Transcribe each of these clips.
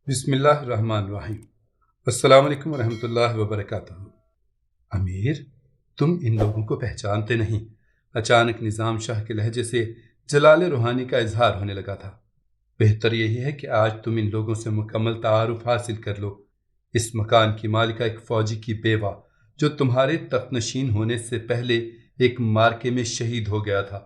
بسم اللہ الرحمن الرحیم۔ السلام علیکم ورحمۃ اللہ وبرکاتہ۔ امیر، تم ان لوگوں کو پہچانتے نہیں۔ اچانک نظام شاہ کے لہجے سے جلال روحانی کا اظہار ہونے لگا تھا۔ بہتر یہی ہے کہ آج تم ان لوگوں سے مکمل تعارف حاصل کر لو۔ اس مکان کی مالکہ ایک فوجی کی بیوہ جو تمہارے تخت نشین ہونے سے پہلے ایک مارکے میں شہید ہو گیا تھا۔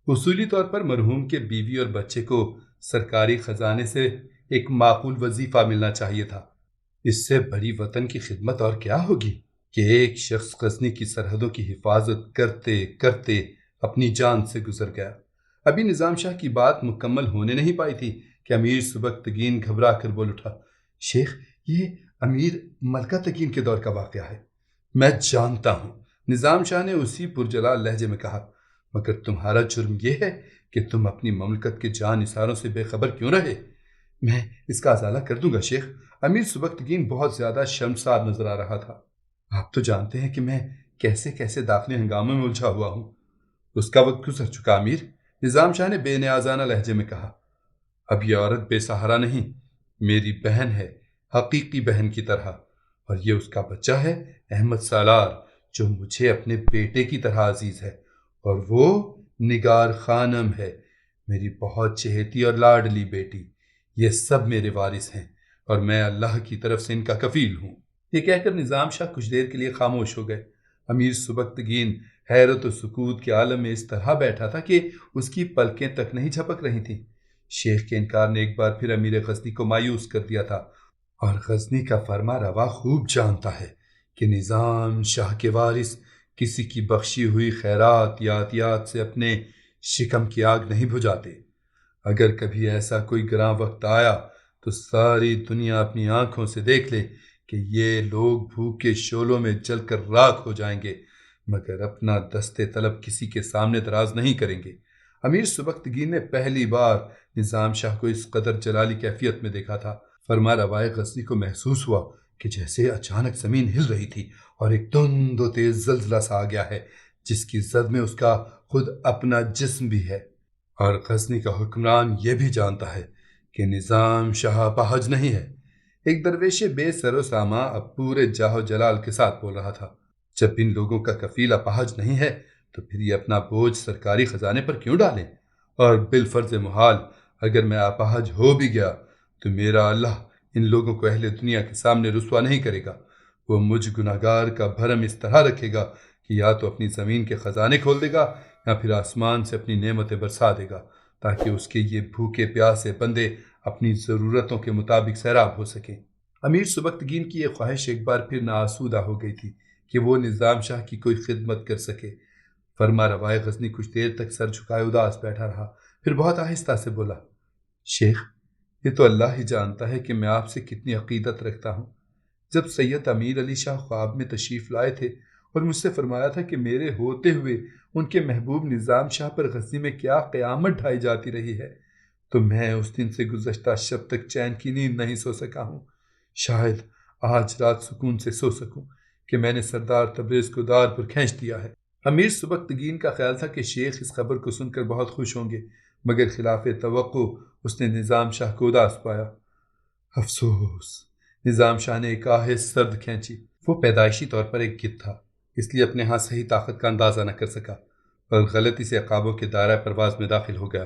اصولی طور پر مرحوم کے بیوی اور بچے کو سرکاری خزانے سے ایک معقول وظیفہ ملنا چاہیے تھا۔ اس سے بڑی وطن کی خدمت اور کیا ہوگی کہ ایک شخص غزنی کی سرحدوں کی حفاظت کرتے کرتے اپنی جان سے گزر گیا۔ ابھی نظام شاہ کی بات مکمل ہونے نہیں پائی تھی کہ امیر سبکتگین گھبرا کر بول اٹھا، شیخ، یہ امیر ملکہ تگین کے دور کا واقعہ ہے۔ میں جانتا ہوں، نظام شاہ نے اسی پرجلال لہجے میں کہا، مگر تمہارا جرم یہ ہے کہ تم اپنی مملکت کے جان نثاروں سے بے خبر کیوں رہے؟ میں اس کا ازالہ کر دوں گا شیخ۔ امیر سبکتگین بہت زیادہ شرمسار نظر آ رہا تھا۔ آپ تو جانتے ہیں کہ میں کیسے کیسے داخلی ہنگاموں میں الجھا ہوا ہوں۔ اس کا وقت گزر چکا امیر، نظام شاہ نے بے نیازانہ لہجے میں کہا۔ اب یہ عورت بے سہارا نہیں، میری بہن ہے، حقیقی بہن کی طرح، اور یہ اس کا بچہ ہے احمد سالار، جو مجھے اپنے بیٹے کی طرح عزیز ہے، اور وہ نگار خانم ہے، میری بہت چہیتی اور لاڈلی بیٹی۔ یہ سب میرے وارث ہیں اور میں اللہ کی طرف سے ان کا کفیل ہوں۔ یہ کہہ کر نظام شاہ کچھ دیر کے لیے خاموش ہو گئے۔ امیر سبکتگین حیرت و سکوت کے عالم میں اس طرح بیٹھا تھا کہ اس کی پلکیں تک نہیں جھپک رہی تھیں۔ شیخ کے انکار نے ایک بار پھر امیر غزنی کو مایوس کر دیا تھا، اور غزنی کا فرما روا خوب جانتا ہے کہ نظام شاہ کے وارث کسی کی بخشی ہوئی خیرات یا عطیات سے اپنے شکم کی آگ نہیں بجھاتے۔ اگر کبھی ایسا کوئی گراں وقت آیا تو ساری دنیا اپنی آنکھوں سے دیکھ لے کہ یہ لوگ بھوک کے شعلوں میں جل کر راکھ ہو جائیں گے، مگر اپنا دستے طلب کسی کے سامنے دراز نہیں کریں گے۔ امیر سبکتگین نے پہلی بار نظام شاہ کو اس قدر جلالی کیفیت میں دیکھا تھا۔ فرما روائے غزنی کو محسوس ہوا کہ جیسے اچانک زمین ہل رہی تھی اور ایک تند و تیز زلزلہ سا آ گیا ہے، جس کی زد میں اس کا خود اپنا جسم بھی ہے۔ اور غزنی کا حکمران یہ بھی جانتا ہے کہ نظام شاہ اپاہج نہیں ہے۔ ایک درویش بے سر و ساما اب پورے جاہ و جلال کے ساتھ بول رہا تھا، جب ان لوگوں کا کفیل اپاہج نہیں ہے تو پھر یہ اپنا بوجھ سرکاری خزانے پر کیوں ڈالیں؟ اور بالفرض محال اگر میں اپاہج ہو بھی گیا تو میرا اللہ ان لوگوں کو اہل دنیا کے سامنے رسوا نہیں کرے گا۔ وہ مجھ گناہگار کا بھرم اس طرح رکھے گا کہ یا تو اپنی زمین کے خزانے کھول دے گا یا پھر آسمان سے اپنی نعمتیں برسا دے گا، تاکہ اس کے یہ بھوکے پیاسے بندے اپنی ضرورتوں کے مطابق سیراب ہو سکیں۔ امیر سبکتگین کی یہ خواہش ایک بار پھر ناآسودہ ہو گئی تھی کہ وہ نظام شاہ کی کوئی خدمت کر سکے۔ فرما روائے غزنی کچھ دیر تک سر جھکائے اداس بیٹھا رہا، پھر بہت آہستہ سے بولا، شیخ، یہ تو اللہ ہی جانتا ہے کہ میں آپ سے کتنی عقیدت رکھتا ہوں۔ جب سید امیر علی شاہ خواب میں تشریف لائے تھے اور مجھ سے فرمایا تھا کہ میرے ہوتے ہوئے ان کے محبوب نظام شاہ پر غزنی میں کیا قیامت ڈھائی جاتی رہی ہے، تو میں اس دن سے گزشتہ شب تک چین کی نیند نہیں سو سکا ہوں۔ شاید آج رات سکون سے سو سکوں کہ میں نے سردار تبریز کو دار پر کھینچ دیا ہے۔ امیر سبکتگین کا خیال تھا کہ شیخ اس خبر کو سن کر بہت خوش ہوں گے، مگر خلاف توقع اس نے نظام شاہ کو اداس پایا۔ افسوس، نظام شاہ نے ایک آہ سرد کھینچی۔ وہ پیدائشی طور پر ایک گدھ تھا، اس لیے اپنے ہاں صحیح طاقت کا اندازہ نہ کر سکا اور غلطی سے عقابوں کے دائرہ پرواز میں داخل ہو گیا۔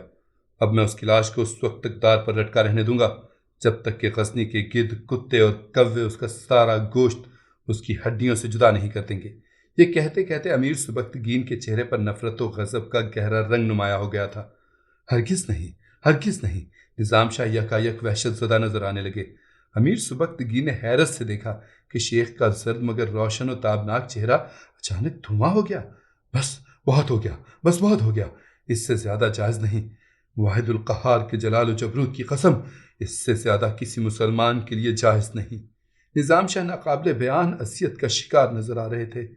اب میں اس کی لاش کو اس وقت تک دار پر لٹکا رہنے دوں گا جب تک کہ غزنی کے گدھ، کتے اور کوے اس کا سارا گوشت اس کی ہڈیوں سے جدا نہیں کر دیں گے۔ یہ کہتے کہتے امیر سبکتگین کے چہرے پر نفرت و غضب کا گہرا رنگ نمایاں ہو گیا تھا۔ ہرگز نہیں، ہرگز نہیں، نظام شاہ یکایک وحشت زدہ نظر آنے لگے۔ امیر سبکتگین نے حیرت سے دیکھا کہ شیخ کا زرد مگر روشن و تابناک چہرہ اچانک دھواں ہو گیا۔ بس بہت ہو گیا، بس بہت ہو گیا، اس سے زیادہ جائز نہیں۔ واحد القہار کے جلال و جبروت کی قسم، اس سے زیادہ کسی مسلمان کے لیے جائز نہیں۔ نظام شاہ ناقابل بیان اذیت کا شکار نظر آ رہے تھے۔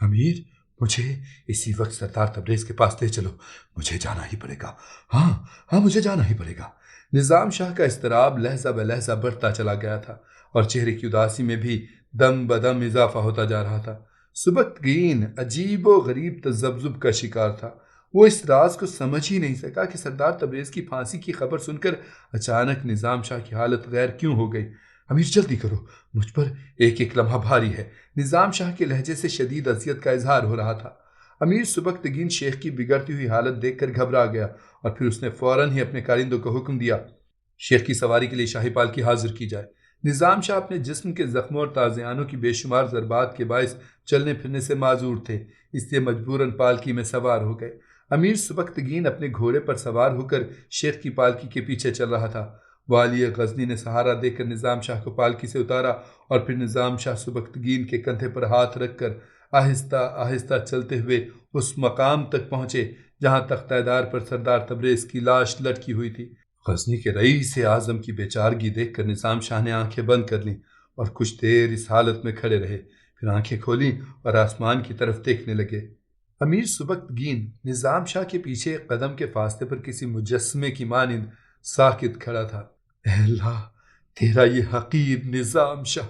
امیر، مجھے اسی وقت سردار تبریز کے پاس لے چلو، مجھے جانا ہی پڑے گا، ہاں ہاں، مجھے جانا ہی پڑے گا۔ نظام شاہ کا اضطراب لہجہ بلہجہ بڑھتا چلا گیا تھا اور چہرے کی اداسی میں بھی دم بدم اضافہ ہوتا جا رہا تھا۔ سبکتگین عجیب و غریب تذبذب کا شکار تھا۔ وہ اس راز کو سمجھ ہی نہیں سکا کہ سردار تبریز کی پھانسی کی خبر سن کر اچانک نظام شاہ کی حالت غیر کیوں ہو گئی۔ امیر جلدی کرو، مجھ پر ایک ایک لمحہ بھاری ہے۔ نظام شاہ کے لہجے سے شدید اذیت کا اظہار ہو رہا تھا۔ امیر سبکتگین شیخ کی بگڑتی ہوئی حالت دیکھ کر گھبرا گیا اور پھر اس نے فوراً ہی اپنے کارندوں کو حکم دیا، شیخ کی سواری کے لیے شاہی پالکی حاضر کی جائے۔ نظام شاہ اپنے جسم کے زخموں اور تازیانوں کی بے شمار ضربات کے باعث چلنے پھرنے سے معذور تھے، اس لیے مجبوراً پالکی میں سوار ہو گئے۔ امیر سبکتگین اپنے گھوڑے پر سوار ہو کر شیخ کی پالکی کے پیچھے چل رہا تھا۔ والی غزنی نے سہارا دے کر نظام شاہ کو پالکی سے اتارا اور پھر نظام شاہ سبکتگین کے کندھے پر ہاتھ رکھ کر آہستہ آہستہ چلتے ہوئے اس مقام تک پہنچے جہاں تختہ دار پر سردار تبریز کی لاش لٹکی ہوئی تھی۔ غزنی کے رئیس اعظم کی بے چارگی دیکھ کر نظام شاہ نے آنکھیں بند کر لیں اور کچھ دیر اس حالت میں کھڑے رہے، پھر آنکھیں کھولیں اور آسمان کی طرف دیکھنے لگے۔ امیر سبکتگین نظام شاہ کے پیچھے ایک قدم کے فاصلے پر کسی مجسمے کی مانند ساکت کھڑا تھا۔ اے اللہ، تیرا یہ حقیر نظام شاہ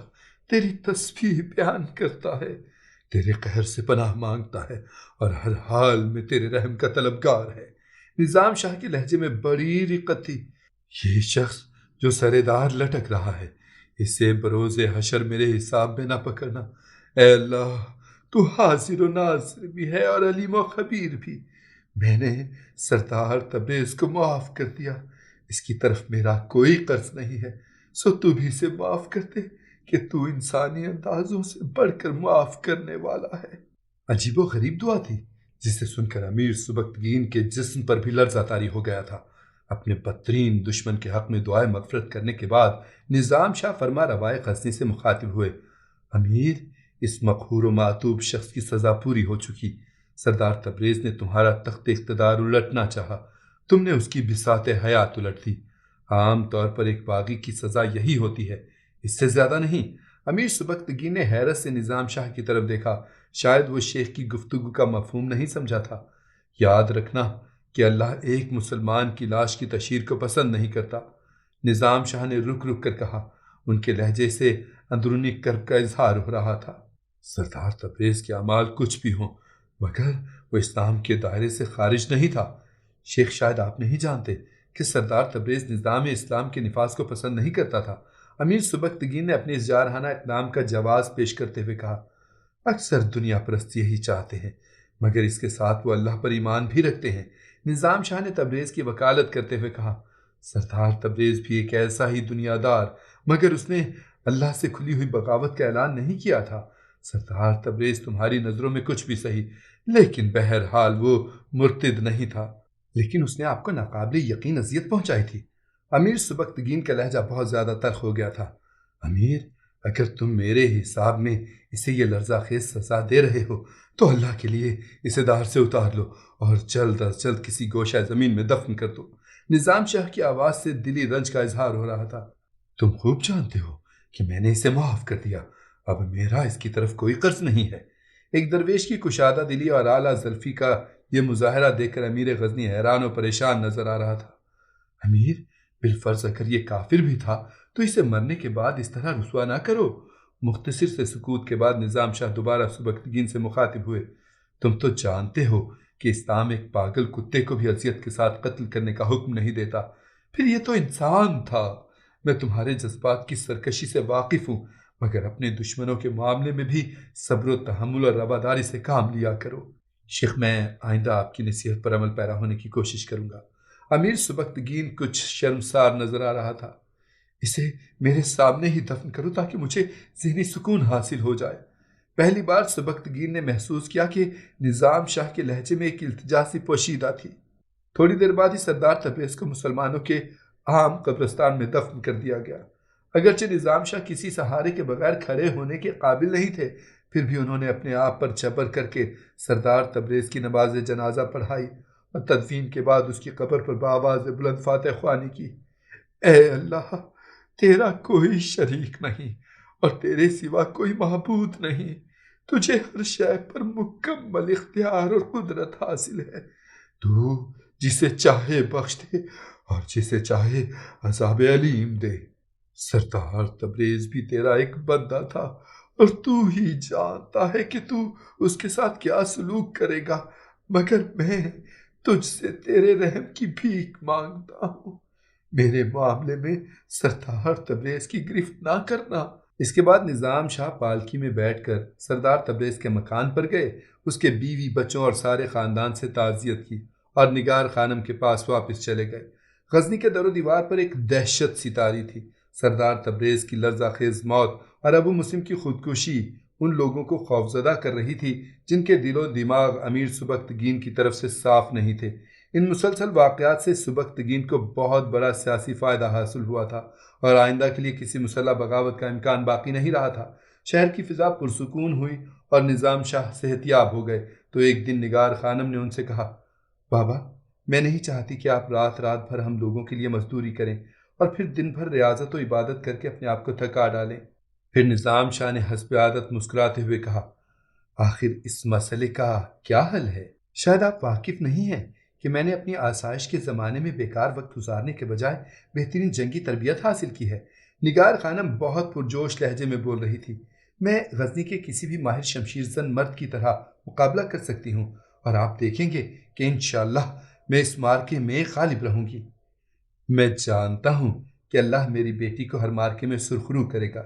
تیری تسبیح بیان کرتا ہے، تیرے قہر سے پناہ مانگتا ہے اور ہر حال میں تیرے رحم کا طلبگار ہے۔ نظام شاہ کے لہجے میں بڑی رقت تھی۔ یہ شخص جو سرے دار لٹک رہا ہے، اسے بروز حشر میرے حساب میں نہ پکڑنا۔ اے اللہ، تو حاضر و ناظر بھی ہے اور علیم و خبیر بھی۔ میں نے سردار تبریز کو معاف کر دیا، اس کی طرف میرا کوئی قرض نہیں ہے، سو تو بھی اسے معاف کر دے کہ تو انسانی اندازوں سے بڑھ کر معاف کرنے والا ہے۔ عجیب و غریب دعا تھی جسے سن کر امیر سبکتگین کے جسم پر بھی لرزہ طاری ہو گیا تھا۔ اپنے بدترین دشمن کے حق میں دعائے مغفرت کرنے کے بعد نظام شاہ فرما روائے غزنی سے مخاطب ہوئے، امیر، اس مقہور و معتوب شخص کی سزا پوری ہو چکی۔ سردار تبریز نے تمہارا تخت اقتدار الٹنا چاہا، تم نے اس کی بساط حیات الٹ دی۔ عام طور پر ایک باغی کی سزا یہی ہوتی ہے، اس سے زیادہ نہیں۔ امیر سبکتگین نے حیرت سے نظام شاہ کی طرف دیکھا، شاید وہ شیخ کی گفتگو کا مفہوم نہیں سمجھا تھا۔ یاد رکھنا کہ اللہ ایک مسلمان کی لاش کی تشہیر کو پسند نہیں کرتا، نظام شاہ نے رک رک کر کہا۔ ان کے لہجے سے اندرونی کرب کا اظہار ہو رہا تھا۔ سردار تبریز کے اعمال کچھ بھی ہوں، مگر وہ اسلام کے دائرے سے خارج نہیں تھا۔ شیخ، شاید آپ نہیں جانتے کہ سردار تبریز نظام اسلام کے نفاذ کو پسند نہیں کرتا تھا۔ امیر سبکتگین نے اپنے اس جارحانہ اقدام کا جواز پیش کرتے ہوئے کہا، اکثر دنیا پرست یہی چاہتے ہیں، مگر اس کے ساتھ وہ اللہ پر ایمان بھی رکھتے ہیں۔ نظام شاہ نے تبریز کی وکالت کرتے ہوئے کہا، سردار تبریز بھی ایک ایسا ہی دنیا دار، مگر اس نے اللہ سے کھلی ہوئی بغاوت کا اعلان نہیں کیا تھا۔ سردار تبریز تمہاری نظروں میں کچھ بھی صحیح، لیکن بہرحال وہ مرتد نہیں تھا، لیکن اس نے آپ کو ناقابل یقین اذیت پہنچائی تھی۔ امیر سبکتگین کا لہجہ بہت زیادہ تلخ ہو گیا تھا۔ امیر، اگر تم میرے حساب میں اسے یہ لرزہ خیز سزا دے رہے ہو تو اللہ کے لیے اسے دار سے اتار لو اور جلد از جلد کسی گوشہ زمین میں دفن کر دو۔ نظام شاہ کی آواز سے دلی رنج کا اظہار ہو رہا تھا۔ تم خوب جانتے ہو کہ میں نے اسے معاف کر دیا، اب میرا اس کی طرف کوئی قرض نہیں ہے۔ ایک درویش کی کشادہ دلی اور اعلیٰ ظرفی کا یہ مظاہرہ دیکھ کر امیر غزنی حیران و پریشان نظر آ رہا تھا۔ امیر، بالفرض اگر یہ کافر بھی تھا تو اسے مرنے کے بعد اس طرح رسوا نہ کرو۔ مختصر سے سکوت کے بعد نظام شاہ دوبارہ سبکتگین سے مخاطب ہوئے، تم تو جانتے ہو کہ اسلام ایک پاگل کتے کو بھی اذیت کے ساتھ قتل کرنے کا حکم نہیں دیتا، پھر یہ تو انسان تھا۔ میں تمہارے جذبات کی سرکشی سے واقف ہوں، مگر اپنے دشمنوں کے معاملے میں بھی صبر و تحمل اور رواداری سے کام لیا کرو۔ شیخ، میں آئندہ آپ کی نصیحت پر عمل پیرا ہونے کی کوشش کروں گا۔ امیر سبکتگین کچھ شرمسار نظر آ رہا تھا۔ اسے میرے سامنے ہی دفن کرو تاکہ مجھے ذہنی سکون حاصل ہو جائے۔ پہلی بار سبکتگین نے محسوس کیا کہ نظام شاہ کے لہجے میں ایک التجا سی پوشیدہ تھی۔ تھوڑی دیر بعد ہی سردار تبریز کو مسلمانوں کے عام قبرستان میں دفن کر دیا گیا۔ اگرچہ نظام شاہ کسی سہارے کے بغیر کھڑے ہونے کے قابل نہیں تھے، پھر بھی انہوں نے اپنے آپ پر جبر کر کے سردار تبریز کی نماز جنازہ پڑھائی اور تدفین کے بعد اس کی قبر پر بآواز بلند فاتح خوانی کی۔ اے اللہ، تیرا کوئی شریک نہیں اور تیرے سوا کوئی معبود نہیں، تجھے ہر شے پر مکمل اختیار اور قدرت حاصل ہے، تو جسے چاہے بخش دے اور جسے چاہے عذاب علیم دے۔ سردار تبریز بھی تیرا ایک بندہ تھا اور تو ہی جانتا ہے کہ تو اس کے ساتھ کیا سلوک کرے گا، مگر میں تجھ سے تیرے رحم کی بھیک مانگتا ہوں، میرے معاملے میں سردار تبریز کی گرفت نہ کرنا۔ اس کے بعد نظام شاہ پالکی میں بیٹھ کر سردار تبریز کے مکان پر گئے، اس کے بیوی بچوں اور سارے خاندان سے تعزیت کی اور نگار خانم کے پاس واپس چلے گئے۔ غزنی کے در و دیوار پر ایک دہشت سی طاری تھی۔ سردار تبریز کی لرزہ خیز موت اور ابو مسلم کی خودکشی ان لوگوں کو خوفزدہ کر رہی تھی جن کے دل و دماغ امیر سبکتگین کی طرف سے صاف نہیں تھے۔ ان مسلسل واقعات سے سبکتگین کو بہت بڑا سیاسی فائدہ حاصل ہوا تھا اور آئندہ کے لیے کسی مسلح بغاوت کا امکان باقی نہیں رہا تھا۔ شہر کی فضا پرسکون ہوئی اور نظام شاہ صحت یاب ہو گئے تو ایک دن نگار خانم نے ان سے کہا، بابا، میں نہیں چاہتی کہ آپ رات رات بھر ہم لوگوں کے لیے مزدوری کریں اور پھر دن بھر ریاضت و عبادت کر کے اپنے آپ کو تھکا ڈالیں۔ پھر نظام شاہ نے حسب عادت مسکراتے ہوئے کہا، آخر اس مسئلے کا کیا حل ہے؟ شاید آپ واقف نہیں ہیں کہ میں نے اپنی آسائش کے زمانے میں بیکار وقت گزارنے کے بجائے بہترین جنگی تربیت حاصل کی ہے۔ نگار خانم بہت پرجوش لہجے میں بول رہی تھی، میں غزنی کے کسی بھی ماہر شمشیر زن مرد کی طرح مقابلہ کر سکتی ہوں اور آپ دیکھیں گے کہ انشاءاللہ میں اس مارکے میں غالب رہوں گی۔ میں جانتا ہوں کہ اللہ میری بیٹی کو ہر مارکے میں سرخرو کرے گا،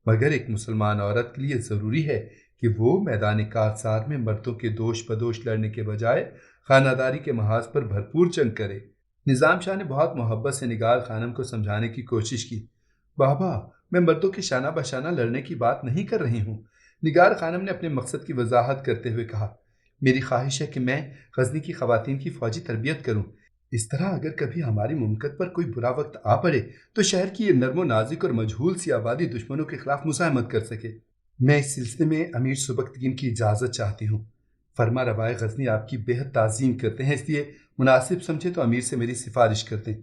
مگر ایک مسلمان عورت کے لیے ضروری ہے کہ وہ میدان کارزار میں مردوں کے دوش بدوش لڑنے کے بجائے خانہ داری کے محاذ پر بھرپور جنگ کرے۔ نظام شاہ نے بہت محبت سے نگار خانم کو سمجھانے کی کوشش کی، بابا، میں مردوں کے شانہ بشانہ لڑنے کی بات نہیں کر رہی ہوں۔ نگار خانم نے اپنے مقصد کی وضاحت کرتے ہوئے کہا، میری خواہش ہے کہ میں غزنی کی خواتین کی فوجی تربیت کروں، اس طرح اگر کبھی ہماری مملکت پر کوئی برا وقت آ پڑے تو شہر کی یہ نرم و نازک اور مجہول سی آبادی دشمنوں کے خلاف مزاحمت کر سکے۔ میں اس سلسلے میں امیر سبکتگین کی اجازت چاہتی ہوں۔ فرما روائے غزنی آپ کی بہت تعظیم کرتے ہیں، اس لیے مناسب سمجھے تو امیر سے میری سفارش کر دیں۔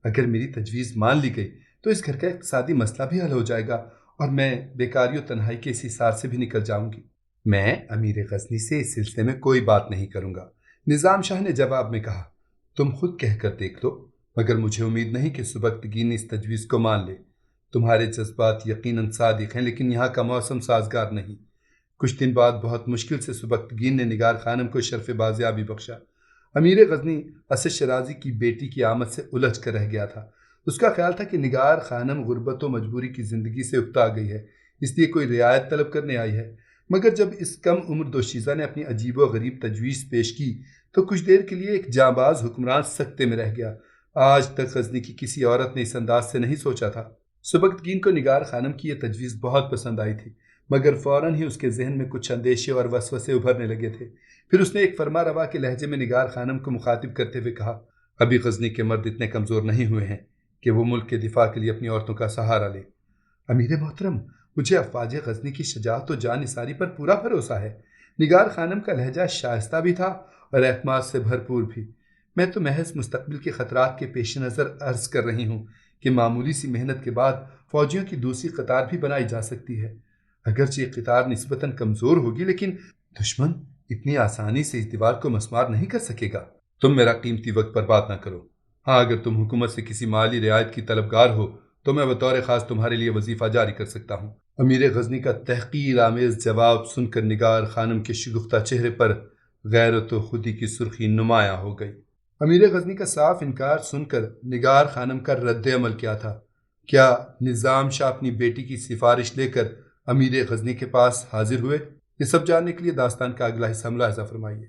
اگر میری تجویز مان لی گئی تو اس گھر کا اقتصادی مسئلہ بھی حل ہو جائے گا اور میں بیکاری و تنہائی کے اس حصار سے بھی نکل جاؤں گی۔ میں امیر غزنی سے اس سلسلے میں کوئی بات نہیں کروں گا، نظام شاہ نے جواب میں کہا، تم خود کہہ کر دیکھ لو، مگر مجھے امید نہیں کہ سبکتگین اس تجویز کو مان لے۔ تمہارے جذبات یقیناً صادق ہیں، لیکن یہاں کا موسم سازگار نہیں۔ کچھ دن بعد بہت مشکل سے سبکتگین نے نگار خانم کو شرف بازیابی بخشا۔ امیر غزنی اسد شرازی کی بیٹی کی آمد سے الجھ کر رہ گیا تھا۔ اس کا خیال تھا کہ نگار خانم غربت و مجبوری کی زندگی سے اکتا گئی ہے، اس لیے کوئی رعایت طلب کرنے آئی ہے۔ مگر جب اس کم عمر دوشیزہ نے اپنی عجیب و غریب تجویز پیش کی تو کچھ دیر کے لیے ایک جانباز حکمران سکتے میں رہ گیا۔ آج تک غزنی کی کسی عورت نے اس انداز سے نہیں سوچا تھا۔ سبکتگین کو نگار خانم کی یہ تجویز بہت پسند آئی تھی، مگر فوراً ہی اس کے ذہن میں کچھ اندیشے اور وسوسے ابھرنے لگے تھے۔ پھر اس نے ایک فرما روا کے لہجے میں نگار خانم کو مخاطب کرتے ہوئے کہا، ابھی غزنی کے مرد اتنے کمزور نہیں ہوئے ہیں کہ وہ ملک کے دفاع کے لیے اپنی عورتوں کا سہارا لیں۔ امیر محترم، مجھے افواج غزنی کی شجاعت و جان نثاری پر پورا بھروسہ ہے۔ نگار خانم کا لہجہ شائستہ بھی تھا اور اعتماد سے بھرپور بھی۔ میں تو محض مستقبل کے خطرات کے پیش نظر عرض کر رہی ہوں کہ معمولی سی محنت کے بعد فوجیوں کی دوسری قطار بھی بنائی جا سکتی ہے۔ اگرچہ یہ قطار نسبتاً کمزور ہوگی، لیکن دشمن اتنی آسانی سے اس دیوار کو مسمار نہیں کر سکے گا۔ تم میرا قیمتی وقت برباد نہ کرو۔ ہاں، اگر تم حکومت سے کسی مالی رعایت کی طلبگار ہو تو میں بطور خاص تمہارے لیے وظیفہ جاری کر سکتا ہوں۔ امیر غزنی کا تحقیر آمیز جواب سن کر نگار خانم کے شگفتہ چہرے پر غیرت و خودی کی سرخی نمایاں ہو گئی۔ امیر غزنی کا صاف انکار سن کر نگار خانم کا رد عمل کیا تھا؟ کیا نظام شاہ اپنی بیٹی کی سفارش لے کر امیر غزنی کے پاس حاضر ہوئے؟ یہ سب جاننے کے لیے داستان کا اگلا حصہ ملاحظہ فرمائیے۔